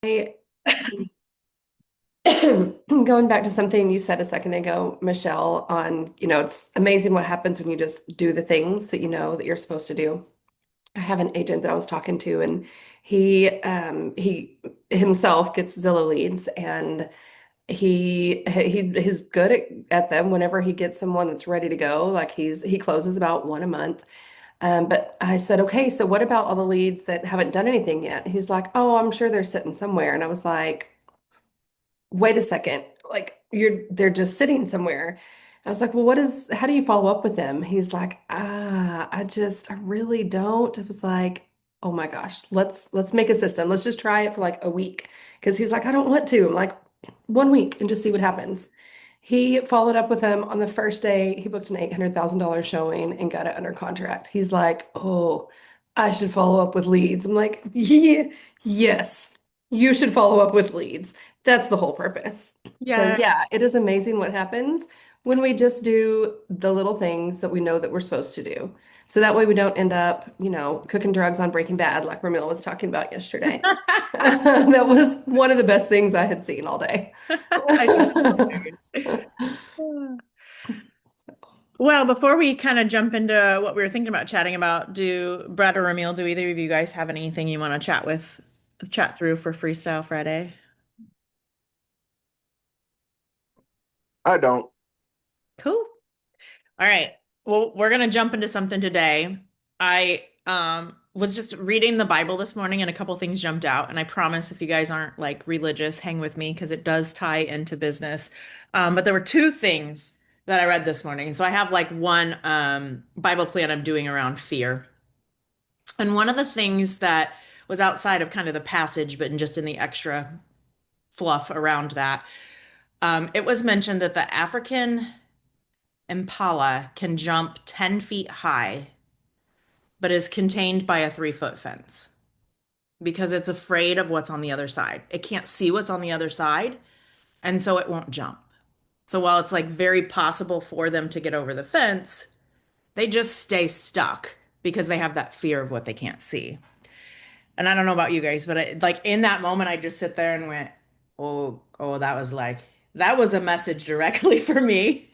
I going back to something you said a second ago, Michelle, on, it's amazing what happens when you just do the things that you know that you're supposed to do. I have an agent that I was talking to, and he himself gets Zillow leads, and he's good at them whenever he gets someone that's ready to go. Like he closes about one a month. But I said, okay, so what about all the leads that haven't done anything yet? He's like, oh, I'm sure they're sitting somewhere. And I was like, wait a second, like they're just sitting somewhere. I was like, well, how do you follow up with them? He's like, I really don't. I was like, oh my gosh, let's make a system. Let's just try it for like a week. Because he's like, I don't want to. I'm like, 1 week and just see what happens. He followed up with him on the first day. He booked an $800,000 showing and got it under contract. He's like, oh, I should follow up with leads. I'm like, yeah, yes, you should follow up with leads. That's the whole purpose. So Yeah. yeah, it is amazing what happens when we just do the little things that we know that we're supposed to do. So that way we don't end up, cooking drugs on Breaking Bad like Ramil was talking about yesterday. That was one of the best things I had seen all day. I think that's hilarious. Well, before we kind of jump into what we were thinking about chatting about, do Brad or Ramil, do either of you guys have anything you want to chat through for Freestyle Friday? I don't. Cool. All right. Well, we're gonna jump into something today. I was just reading the Bible this morning and a couple things jumped out. And I promise if you guys aren't like religious, hang with me because it does tie into business. But there were two things that I read this morning. So I have like one Bible plan I'm doing around fear. And one of the things that was outside of kind of the passage, but just in the extra fluff around that, it was mentioned that the African Impala can jump 10 feet high, but is contained by a 3 foot fence because it's afraid of what's on the other side. It can't see what's on the other side, and so it won't jump. So while it's like very possible for them to get over the fence, they just stay stuck because they have that fear of what they can't see. And I don't know about you guys, but like in that moment, I just sit there and went, oh, that was a message directly for me.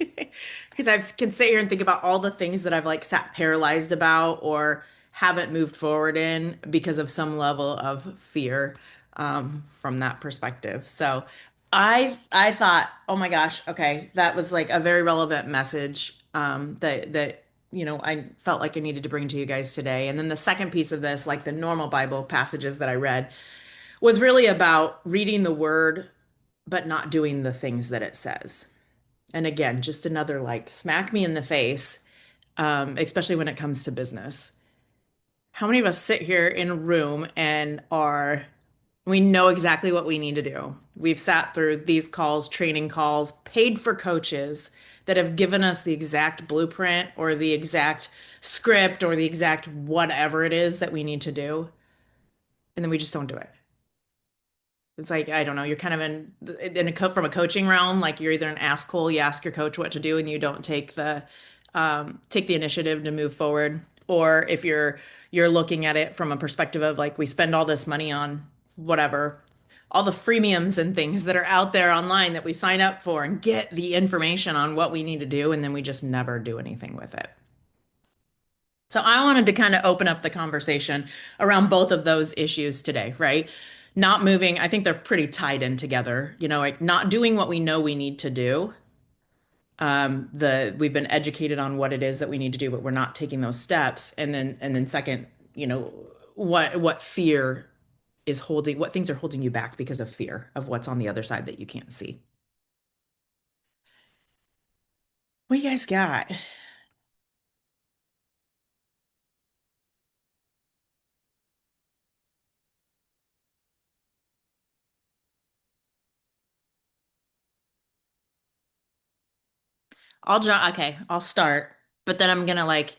Because I can sit here and think about all the things that I've like sat paralyzed about or haven't moved forward in because of some level of fear from that perspective. So I thought, oh my gosh, okay, that was like a very relevant message that I felt like I needed to bring to you guys today. And then the second piece of this, like the normal Bible passages that I read, was really about reading the word, but not doing the things that it says. And again, just another like smack me in the face, especially when it comes to business. How many of us sit here in a room and we know exactly what we need to do? We've sat through these calls, training calls, paid for coaches that have given us the exact blueprint or the exact script or the exact whatever it is that we need to do. And then we just don't do it. It's like, I don't know, you're kind of from a coaching realm, like you're either an asshole, you ask your coach what to do and you don't take the initiative to move forward. Or if you're looking at it from a perspective of like we spend all this money on whatever, all the freemiums and things that are out there online that we sign up for and get the information on what we need to do, and then we just never do anything with it. So I wanted to kind of open up the conversation around both of those issues today, right? Not moving, I think they're pretty tied in together, like not doing what we know we need to do. We've been educated on what it is that we need to do, but we're not taking those steps. And then second, what fear is holding, what things are holding you back because of fear of what's on the other side that you can't see. What you guys got? Okay, I'll start, but then I'm gonna like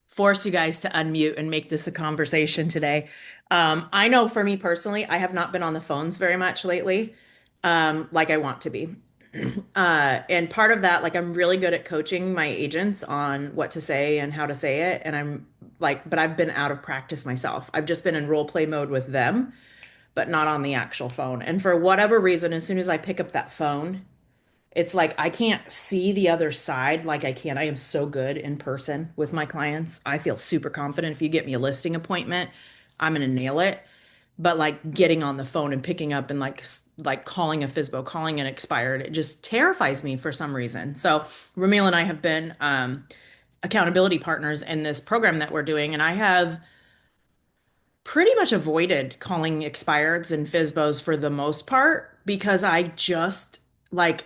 force you guys to unmute and make this a conversation today. I know for me personally, I have not been on the phones very much lately, like I want to be. And part of that, like I'm really good at coaching my agents on what to say and how to say it. And I'm like, but I've been out of practice myself. I've just been in role play mode with them, but not on the actual phone. And for whatever reason, as soon as I pick up that phone, it's like I can't see the other side like I can. I am so good in person with my clients. I feel super confident. If you get me a listing appointment, I'm gonna nail it. But like getting on the phone and picking up and like calling a FSBO, calling an expired, it just terrifies me for some reason. So Ramil and I have been accountability partners in this program that we're doing, and I have pretty much avoided calling expireds and FSBOs for the most part because I just like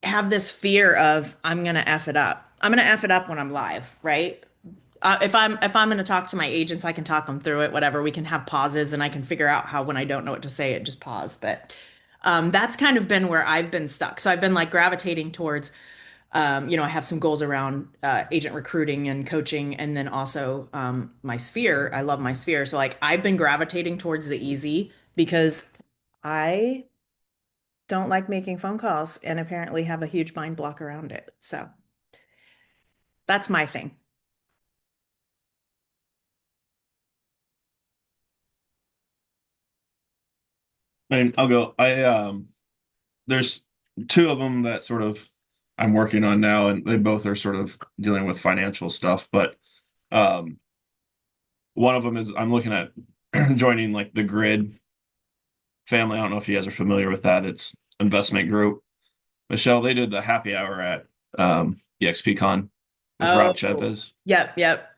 have this fear of I'm gonna F it up. I'm gonna F it up when I'm live, right? If I'm gonna talk to my agents, I can talk them through it, whatever. We can have pauses and I can figure out how when I don't know what to say, it just pause. But that's kind of been where I've been stuck. So I've been like gravitating towards I have some goals around agent recruiting and coaching, and then also my sphere. I love my sphere. So like I've been gravitating towards the easy because I don't like making phone calls and apparently have a huge mind block around it. So that's my thing. I mean, I'll go. There's two of them that sort of I'm working on now, and they both are sort of dealing with financial stuff. But um, one of them is I'm looking at joining like the Grid family. I don't know if you guys are familiar with that. It's investment group. Michelle, they did the happy hour at EXPCon with Rob Oh, Chavez. yep, yep.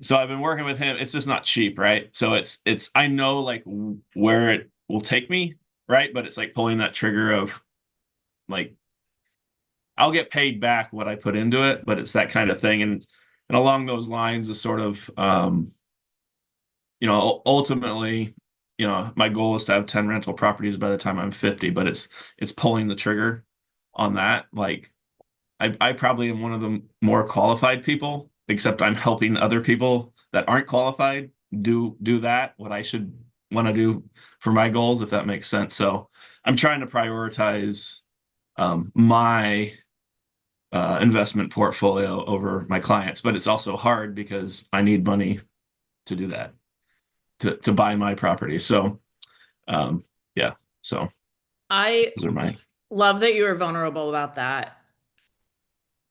So I've been working with him. It's just not cheap, right? So it's I know like where it will take me, right? But it's like pulling that trigger of like I'll get paid back what I put into it, but it's that kind of thing. And along those lines is sort of ultimately, my goal is to have 10 rental properties by the time I'm 50, but it's pulling the trigger on that. Like I probably am one of the more qualified people, except I'm helping other people that aren't qualified do that, what I should want to do for my goals, if that makes sense. So I'm trying to prioritize my investment portfolio over my clients, but it's also hard because I need money to do that, to buy my property. So yeah, so I those are my love that you were vulnerable about that.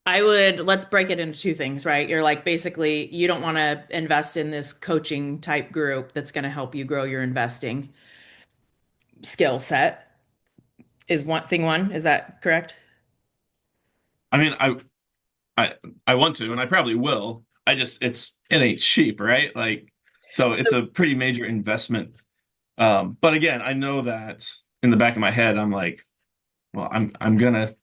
Let's break it into two things, right? You're like basically you don't want to invest in this coaching type group that's going to help you grow your investing skill set is one thing one. Is that correct? I mean, I I want to, and I probably will. It ain't cheap, right? Like, so it's a pretty major investment. But again, I know that in the back of my head, I'm like, well, I'm gonna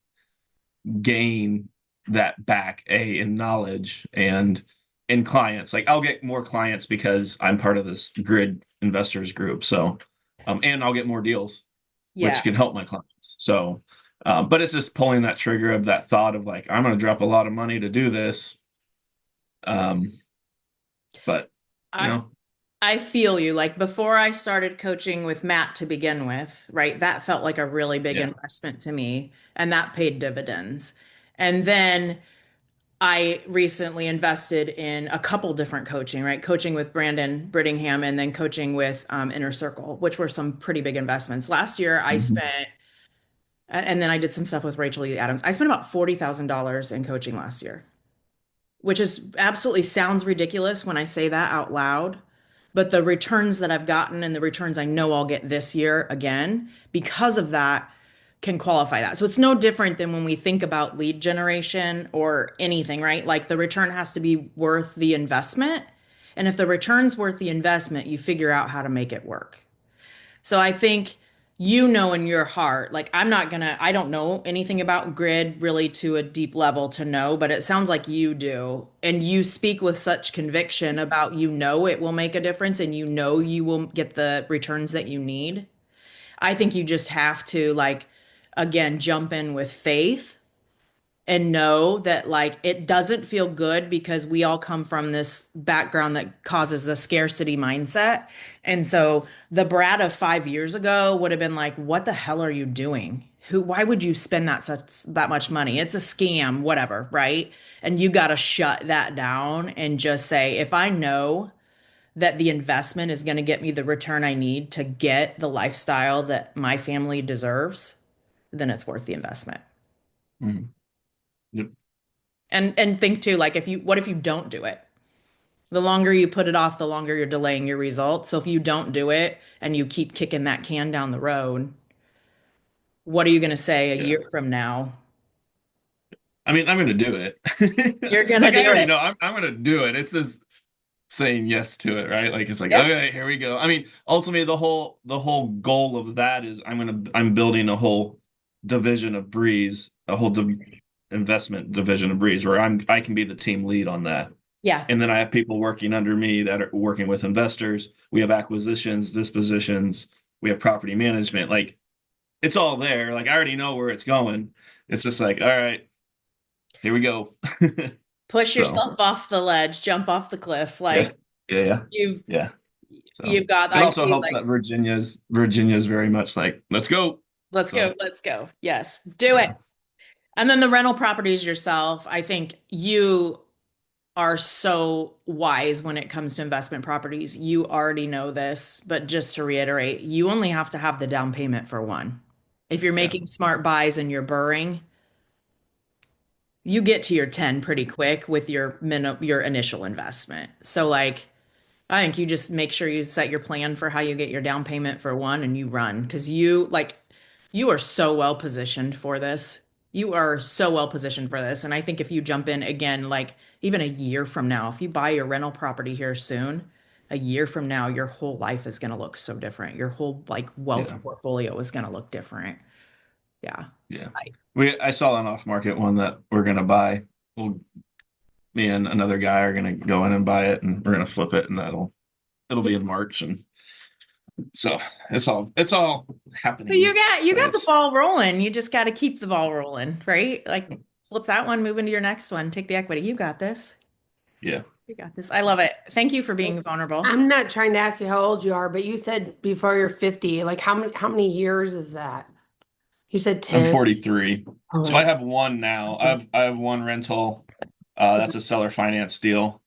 gain that back in knowledge and in clients. Like, I'll get more clients because I'm part of this Grid investors group. So, and I'll get more deals, Yeah. which can help my clients. So, but it's just pulling that trigger of that thought of like, I'm gonna drop a lot of money to do this. Um, but you I know, I feel you. Like before I started coaching with Matt to begin with, right? That felt like a really big yeah. investment to me, and that paid dividends. And then I recently invested in a couple different coaching, right? Coaching with Brandon Brittingham and then coaching with Inner Circle, which were some pretty big investments. Last year, Mhm. and then I did some stuff with Rachel Lee Adams. I spent about $40,000 in coaching last year, which is absolutely sounds ridiculous when I say that out loud. But the returns that I've gotten and the returns I know I'll get this year again, because of that, can qualify that. So it's no different than when we think about lead generation or anything, right? Like the return has to be worth the investment. And if the return's worth the investment, you figure out how to make it work. So I think you know in your heart, like I don't know anything about grid really to a deep level to know, but it sounds like you do. And you speak with such conviction about it will make a difference and you will get the returns that you need. I think you just have to like again jump in with faith and know that like it doesn't feel good because we all come from this background that causes the scarcity mindset. And so the Brad of 5 years ago would have been like, what the hell are you doing? Why would you spend that much money? It's a scam, whatever, right? And you got to shut that down and just say, if I know that the investment is going to get me the return I need to get the lifestyle that my family deserves, then it's worth the investment. Mhm. Yep. And think too, like what if you don't do it? The longer you put it off, the longer you're delaying your results. So if you don't do it and you keep kicking that can down the road, what are you going to say a Yeah. year from now? I mean, I'm going to do it. You're going to Like do I already it. know I'm going to do it. It's just saying yes to it, right? Like it's like, Yep. okay, here we go. I mean, ultimately the whole goal of that is I'm building a whole division of Breeze, a whole investment division of Breeze where I can be the team lead on that. Yeah. And then I have people working under me that are working with investors. We have acquisitions, dispositions, we have property management. Like it's all there. Like I already know where it's going. It's just like, all right, here we go. Push So yourself off the ledge, jump off the cliff. yeah, Like yeah, yeah, you've yeah. So you've got, it I also see, helps like, that Virginia's very much like, let's go. let's go, So let's go. Yes, do it. yeah, And then the rental properties yourself, I think you are so wise when it comes to investment properties. You already know this, but just to reiterate, you only have to have the down payment for one. If you're yeah, making smart buys and you're burring, you get to your 10 pretty quick with your initial investment. So like I think you just make sure you set your plan for how you get your down payment for one and you run because you are so well positioned for this. You are so well positioned for this. And I think if you jump in again, like even a year from now, if you buy your rental property here soon, a year from now, your whole life is going to look so different. Your whole like wealth yeah, portfolio is going to look different. Yeah. yeah. I- I saw an off market one that we're gonna buy. Well, me and another guy are gonna go in and buy it, and we're gonna flip it, and it'll be in March, and so it's all So happening. you got But the it's ball rolling. You just got to keep the ball rolling, right? Like flip that one, move into your next one, take the equity. You got this. yeah, You got this. I love it. Thank you for being vulnerable. I'm not trying to ask you how old you are, but you said before you're 50. Like how many years is that? You said I'm 10. 43, Oh, so I wait. have one now. I have one rental. That's a seller finance deal.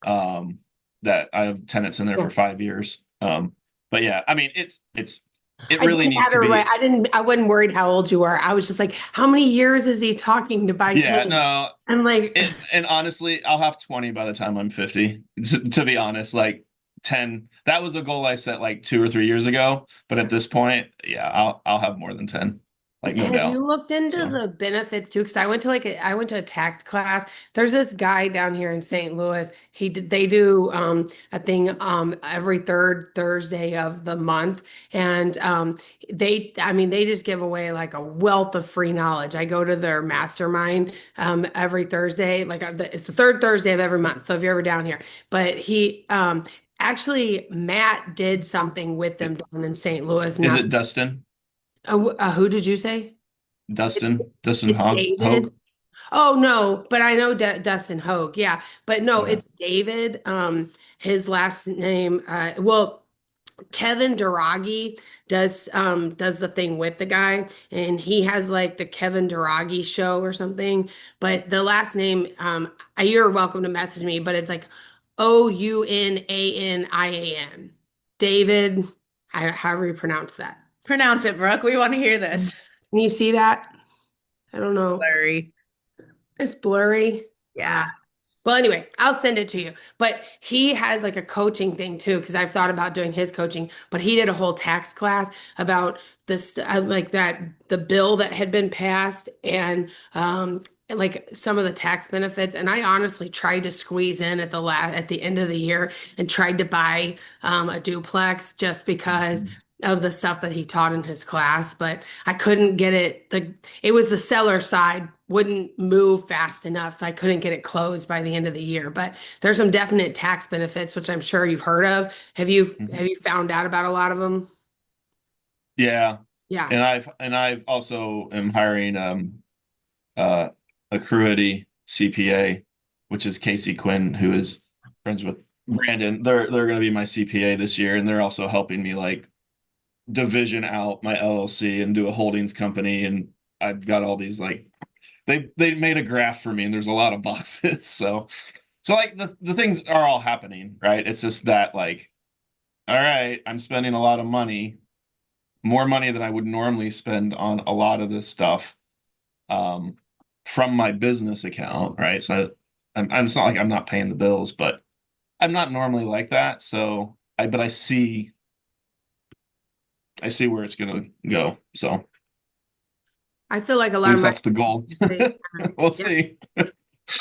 That I have tenants in there for 5 years. But yeah, I mean, it I really didn't needs add to her right. be. I wasn't worried how old you were. I was just like, how many years is he talking to buy Yeah, 10? no, I'm like, and honestly, I'll have 20 by the time I'm 50. To be honest, like 10, that was a goal I set like 2 or 3 years ago. But at this point, yeah, I'll have more than 10, like no have you doubt. looked into So the benefits too? Because I went to a tax class. There's this guy down here in St. Louis. They do a thing every third Thursday of the month, and they just give away like a wealth of free knowledge. I go to their mastermind every Thursday, it's the third Thursday of every month. So if you're ever down here, but he actually Matt did something with them down in St. Louis. is Not it Dustin? who did you say? Dustin It's Hogue? David. Oh no, but I know Dustin Hogue. Yeah, but no, Okay. it's David. His last name. Well, Kevin Duragi does the thing with the guy, and he has like the Kevin Duragi show or something. But the last name, you're welcome to message me, but it's like Ounanian. David, however you pronounce that. Pronounce it, Brooke. We want to hear this. Can you see that? I don't know. Larry. It's blurry. Yeah. Well, anyway, I'll send it to you. But he has like a coaching thing too, because I've thought about doing his coaching. But he did a whole tax class about this, like that, the bill that had been passed and like some of the tax benefits. And I honestly tried to squeeze in at the end of the year and tried to buy a duplex just because of the stuff that he taught in his class, but I couldn't get it. It was the seller side wouldn't move fast enough, so I couldn't get it closed by the end of the year. But there's some definite tax benefits, which I'm sure you've heard of. Mhm. Have you found out about a lot of them? Yeah, Yeah. and I've also am hiring uh Accruity CPA, which is Casey Quinn, who is friends with Brandon. They're going to be my CPA this year, and they're also helping me like division out my LLC and do a holdings company. And I've got all these like they made a graph for me, and there's a lot of boxes. So like the things are all happening, right? It's just that like, all right, I'm spending a lot of money, more money than I would normally spend on a lot of this stuff, um, from my business account, right? So it's not like I'm not paying the bills, but I'm not normally like that. So but I see where it's gonna go. So I feel like a at lot of least my that's the goal. same. We'll Yeah. see.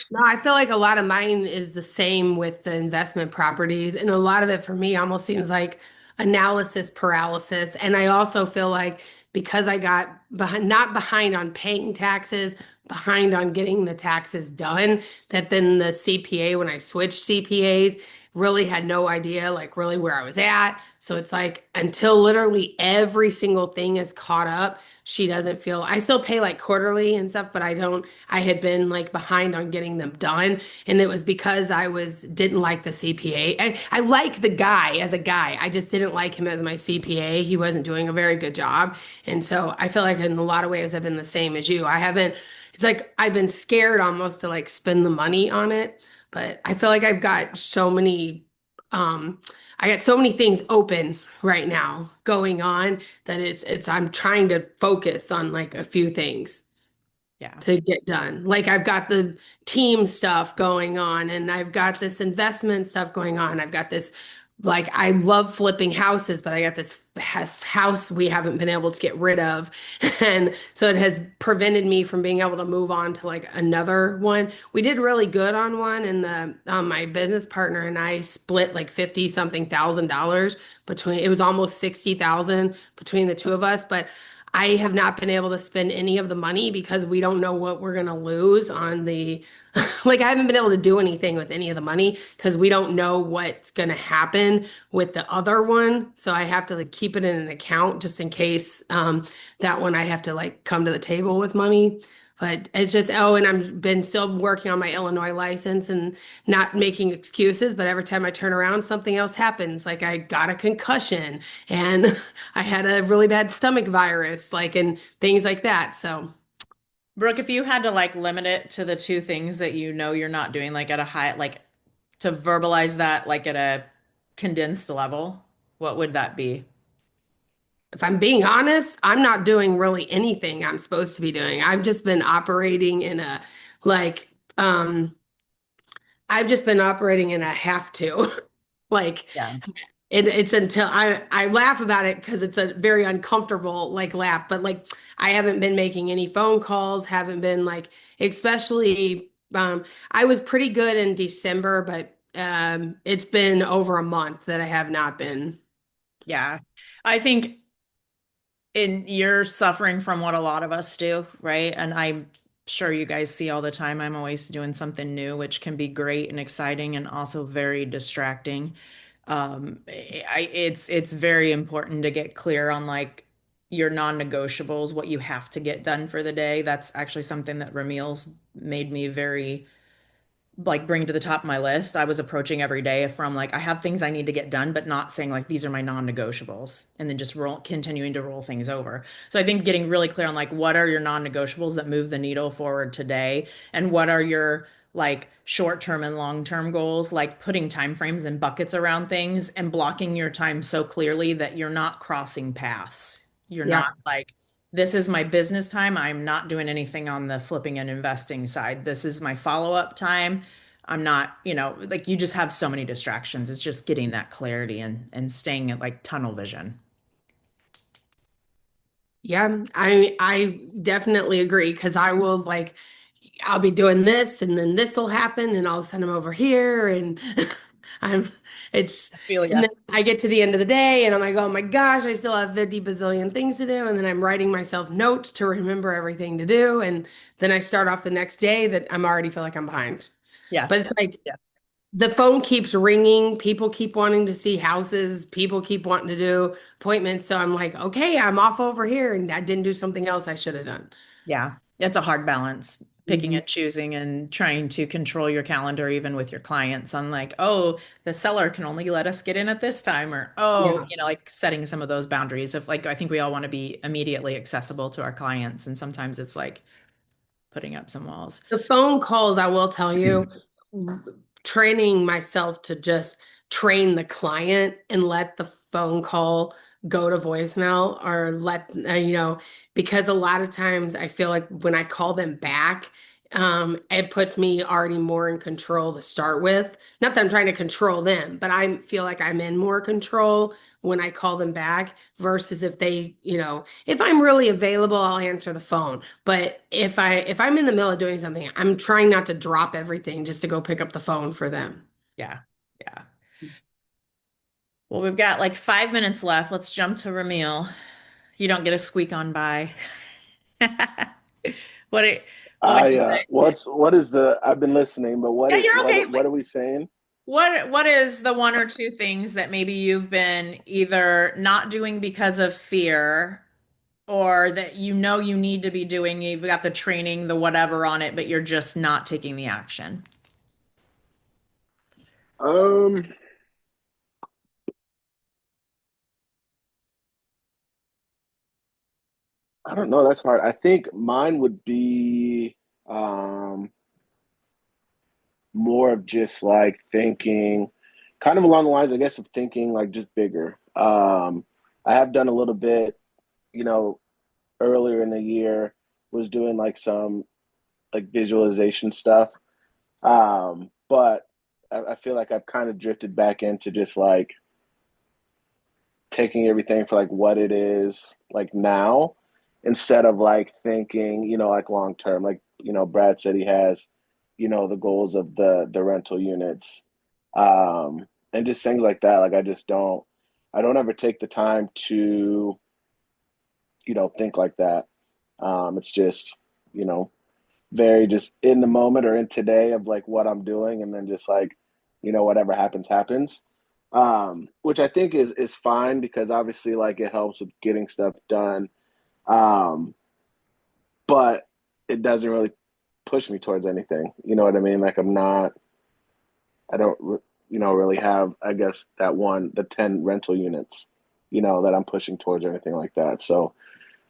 No, I feel like a lot of mine is the same with the investment properties. And a lot of it for me almost seems like analysis paralysis. And I also feel like because I got behind, not behind on paying taxes, behind on getting the taxes done, that then the CPA, when I switched CPAs, really had no idea like really where I was at. So it's like until literally every single thing is caught up, she doesn't feel, I still pay like quarterly and stuff, but I had been like behind on getting them done. And it was because didn't like the CPA. I like the guy as a guy. I just didn't like him as my CPA. He wasn't doing a very good job. And so I feel like in a lot of ways I've been the same as you. It's like I've been scared almost to like spend the money on it. But I feel like um, I got so many things open right now going on that I'm trying to focus on like a few things Yeah. to get done. Like I've got the team stuff going on and I've got this investment stuff going on. I've got this, like, I love flipping houses, but I got this house we haven't been able to get rid of. And so it has prevented me from being able to move on to like another one. We did really good on one and my business partner and I split like 50 something thousand dollars between, it was almost 60,000 between the two of us, but I have not been able to spend any of the money because we don't know what we're going to lose on the, like, I haven't been able to do anything with any of the money because we don't know what's going to happen with the other one. So I have to like keep it in an account just in case that one I have to like come to the table with money. But it's just, oh, and I've been still working on my Illinois license and not making excuses. But every time I turn around, something else happens. Like I got a concussion and I had a really bad stomach virus, like, and things like that. So Brooke, if you had to like limit it to the two things that you know you're not doing, like at a high, like to verbalize that, like at a condensed level, what would that be? if I'm being honest, I'm not doing really anything I'm supposed to be doing. I've just been operating in a like I've just been operating in a have to. Like Yeah. it's until I laugh about it because it's a very uncomfortable like laugh, but like I haven't been making any phone calls, haven't been like especially I was pretty good in December, but it's been over a month that I have not been. Yeah. I think you're suffering from what a lot of us do, right? And I'm sure you guys see all the time. I'm always doing something new, which can be great and exciting and also very distracting. It's very important to get clear on like your non-negotiables, what you have to get done for the day. That's actually something that Ramil's made me very like bring to the top of my list. I was approaching every day from like I have things I need to get done, but not saying like these are my non-negotiables and then just continuing to roll things over. So I think getting really clear on like what are your non-negotiables that move the needle forward today and what are your like short-term and long-term goals, like putting timeframes and buckets around things and blocking your time so clearly that you're not crossing paths. You're Yeah. not like this is my business time. I'm not doing anything on the flipping and investing side. This is my follow-up time. I'm not, like you just have so many distractions. It's just getting that clarity and staying at like tunnel vision. Yeah, I definitely agree because I will like I'll be doing this and then this will happen and all of a sudden I'm over here and I'm it's I feel and ya. then I get to the end of the day and I'm like, oh my gosh, I still have 50 bazillion things to do. And then I'm writing myself notes to remember everything to do. And then I start off the next day that I'm already feel like I'm behind. Yeah. But it's like Yeah. the phone keeps ringing. People keep wanting to see houses. People keep wanting to do appointments. So I'm like, okay, I'm off over here and I didn't do something else I should have done. Yeah. It's a hard balance, picking Mhm. and choosing and trying to control your calendar, even with your clients on like, oh, the seller can only let us get in at this time, or, oh, Yeah. like setting some of those boundaries of like, I think we all want to be immediately accessible to our clients. And sometimes it's like putting up some walls. The phone calls, I will tell you, training myself to just train the client and let the phone call go to voicemail or because a lot of times I feel like when I call them back, it puts me already more in control to start with. Not that I'm trying to control them, but I feel like I'm in more control when I call them back versus if if I'm really available, I'll answer the phone. But if I'm in the middle of doing something, I'm trying not to drop everything just to go pick up the phone for them. Yeah. Yeah. Well, we've got like 5 minutes left. Let's jump to Ramil. You don't get a squeak on by. What do- what would you say? what is the I've been listening, but Yeah, you're okay. what are we saying? What is the one or two things that maybe you've been either not doing because of fear or that you know you need to be doing? You've got the training, the whatever on it, but you're just not taking the action. Um, I don't know. That's hard. I think mine would be um more of just like thinking, kind of along the lines, I guess, of thinking like just bigger. I have done a little bit, you know, earlier in the year, was doing like some like visualization stuff. But I feel like I've kind of drifted back into just like taking everything for like what it is like now instead of like thinking, like long term. Like, Brad said he has, the goals of the rental units. And just things like that. Like I don't ever take the time to, think like that. It's just, you know, very just in the moment or in today of like what I'm doing, and then just like, whatever happens, happens. Which I think is fine because obviously like it helps with getting stuff done. Um, but it doesn't really push me towards anything. You know what I mean? Like I don't, really have, I guess, the 10 rental units, that I'm pushing towards or anything like that. So,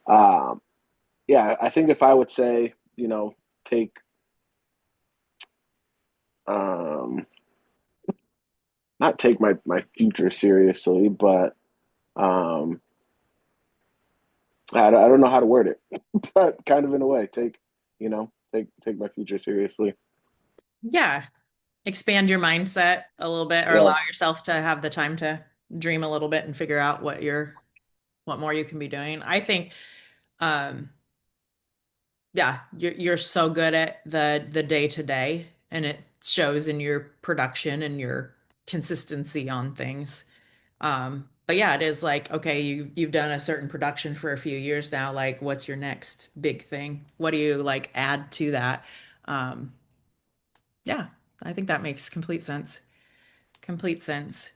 um, yeah, I think if I would say, take, um, not take my future seriously, but um, I don't know how to word it, but kind of in a way, take my future seriously. Yeah. Expand your mindset a little bit or Yeah. allow yourself to have the time to dream a little bit and figure out what more you can be doing. I think um yeah, you're so good at the day to day and it shows in your production and your consistency on things. But yeah, it is like, okay, you've done a certain production for a few years now. Like, what's your next big thing? What do you like add to that? Um, yeah, I think that makes complete sense. Complete sense.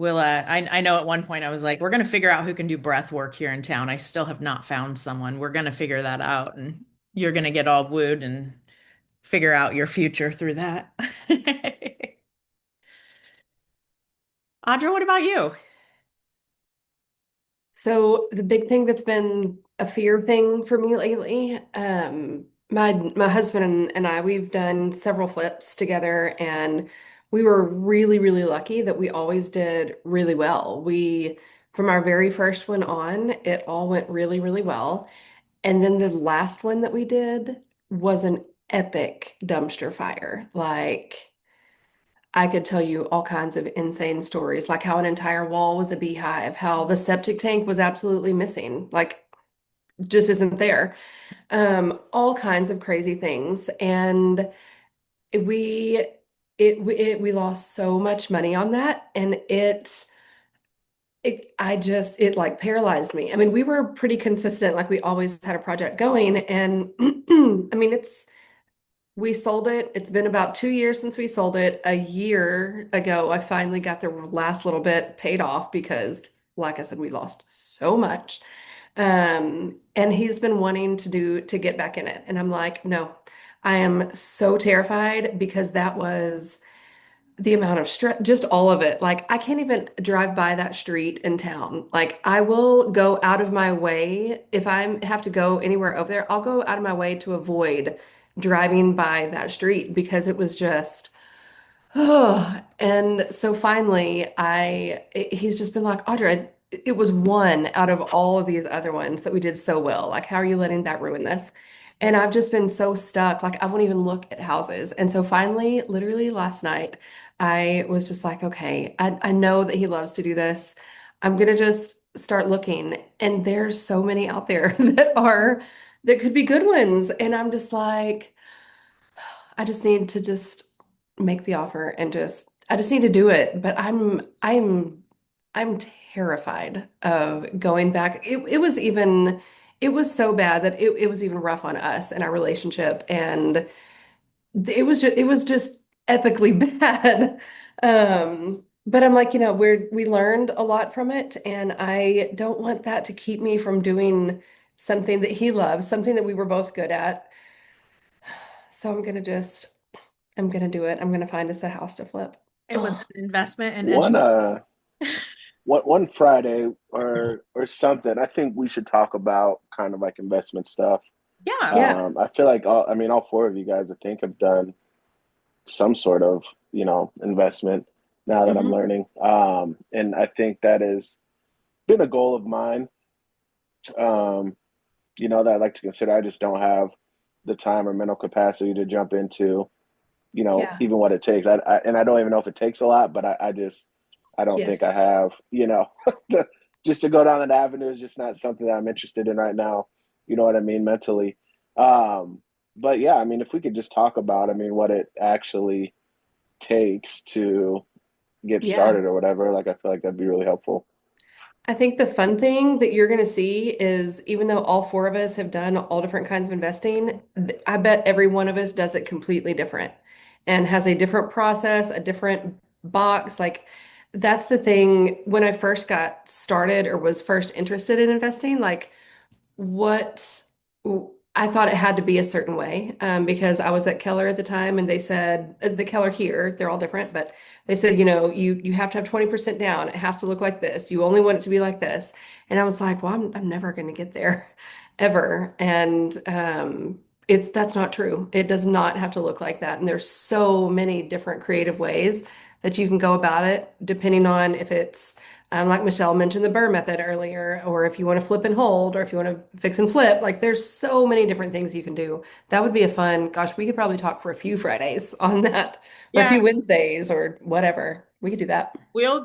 I know at one point I was like, we're gonna figure out who can do breath work here in town. I still have not found someone. We're gonna figure that out, and you're gonna get all wooed and figure out your future through that. Audra, what about you? So the big thing that's been a fear thing for me lately, my husband and I, we've done several flips together, and we were really, really lucky that we always did really well. From our very first one on, it all went really, really well. And then the last one that we did was an epic dumpster fire. Like, I could tell you all kinds of insane stories, like how an entire wall was a beehive, how the septic tank was absolutely missing, like just isn't there. All kinds of crazy things. And we we lost so much money on that, and it like paralyzed me. I mean, we were pretty consistent, like we always had a project going, and I mean, we sold it. It's been about 2 years since we sold it. A year ago, I finally got the last little bit paid off because, like I said, we lost so much. And he's been wanting to get back in it. And I'm like, no, I am so terrified because that was the amount of stress, just all of it. Like, I can't even drive by that street in town. Like, I will go out of my way. If I have to go anywhere over there, I'll go out of my way to avoid driving by that street because it was just, Oh, and so finally, he's just been like, Audrey, it was one out of all of these other ones that we did so well. Like, how are you letting that ruin this? And I've just been so stuck. Like, I won't even look at houses. And so finally, literally last night, I was just like, okay, I know that he loves to do this. I'm gonna just start looking. And there's so many out there that could be good ones. And I'm just like, I just need to just make the offer and I just need to do it. But I'm terrified of going back. It was so bad that it was even rough on us and our relationship. And it was just epically bad. But I'm like, we learned a lot from it, and I don't want that to keep me from doing something that he loves, something that we were both good at. So I'm gonna do it. I'm gonna find us a house to flip. It was Oh, an investment in One education. one Friday or something. I think we should talk about kind of like investment stuff. Yeah. yeah. I feel like all four of you guys I think have done some sort of, investment now that I'm hmm learning. And I think that has been a goal of mine, um, that I like to consider. I just don't have the time or mental capacity to jump into, Yeah. even what it takes. And I don't even know if it takes a lot, but I don't think I Yes. have, just to go down that avenue is just not something that I'm interested in right now. You know what I mean? Mentally. But yeah, I mean, if we could just talk about, I mean, what it actually takes to get Yeah. started or whatever, like, I feel like that'd be really helpful. I think the fun thing that you're going to see is even though all four of us have done all different kinds of investing, I bet every one of us does it completely different and has a different process, a different box. Like that's the thing when I first got started or was first interested in investing, like what I thought it had to be a certain way because I was at Keller at the time and they said the Keller here, they're all different, but they said, you have to have 20% down. It has to look like this. You only want it to be like this. And I was like, well, I'm never going to get there ever. And that's not true. It does not have to look like that. And there's so many different creative ways that you can go about it, depending on if it's like Michelle mentioned the Burr method earlier, or if you want to flip and hold, or if you want to fix and flip, like there's so many different things you can do. That would be a fun, gosh, we could probably talk for a few Fridays on that, or a Yeah. few Wednesdays, or whatever. We could do that. We'll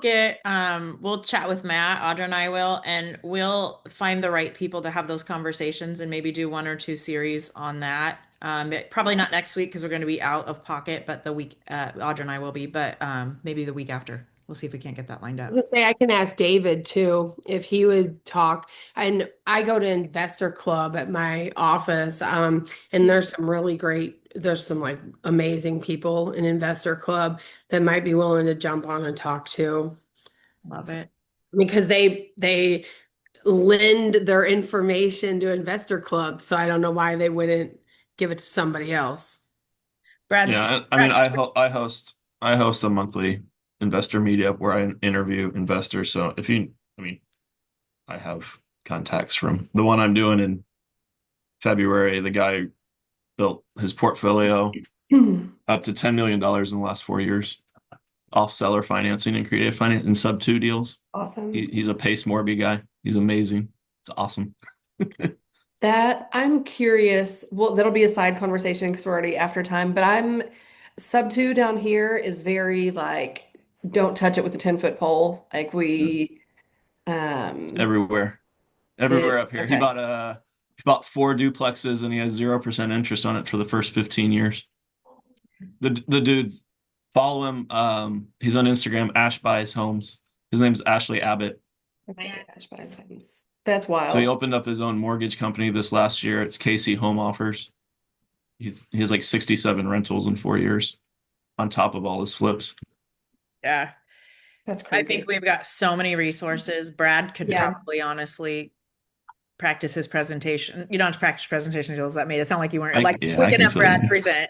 chat with Matt, Audra and I will, and we'll find the right people to have those conversations and maybe do one or two series on that. Probably not next week because we're going to be out of pocket, but the week, Audra and I will be, but maybe the week after. We'll see if we can't get that lined I was up. gonna say I can ask David too if he would talk. And I go to Investor Club at my office, and there's some like amazing people in Investor Club that might be willing to jump on and talk to Love it. because they lend their information to Investor Club. So I don't know why they wouldn't give it to somebody else. Brad, Yeah, I mean, Brad, I host a monthly investor meetup where I interview investors. So I mean, I have contacts from the one I'm doing in February. The guy built his portfolio up to $10 million in the last 4 years off seller financing and creative finance and sub two deals. Awesome. He's a Pace Morby guy. He's amazing. It's awesome. That I'm curious. Well, that'll be a side conversation because we're already after time, but I'm sub two down here is very like, don't touch it with a 10-foot pole. Like um, Everywhere. Everywhere up here. okay. He bought four duplexes and he has 0% interest on it for the first 15 years. The dude, follow him. He's on Instagram, Ash Buys Homes. His name's Ashley Abbott. Okay, gosh, but that's So he wild. opened up his own mortgage company this last year. It's Casey Home Offers. He has like 67 rentals in 4 years on top of all his flips. yeah, That's I think crazy. we've got so many resources. Brad could Yeah. probably honestly practice his presentation. You don't have to practice presentation skills. That made it sound like you weren't like Yeah, we I can can have fill you Brad in. present,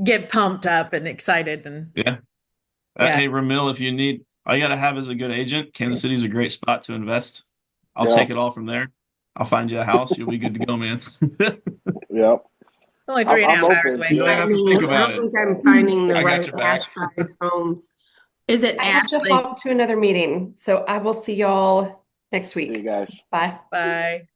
get pumped up and excited and Yeah. Yeah. Hey, Ramil, if you need, all you got to have is a good agent. Kansas City's a great spot to invest. I'll Yeah, take it all from there. I'll find you a house. You'll be good to go, man. yeah. only three and a I'm half hours open away. You to don't it. have to think I about don't it. think I'm finding the I got right your back. Ash size homes. Is it I have to Ashley? hop to another meeting, so I will see y'all next See you week. guys. Bye. Bye.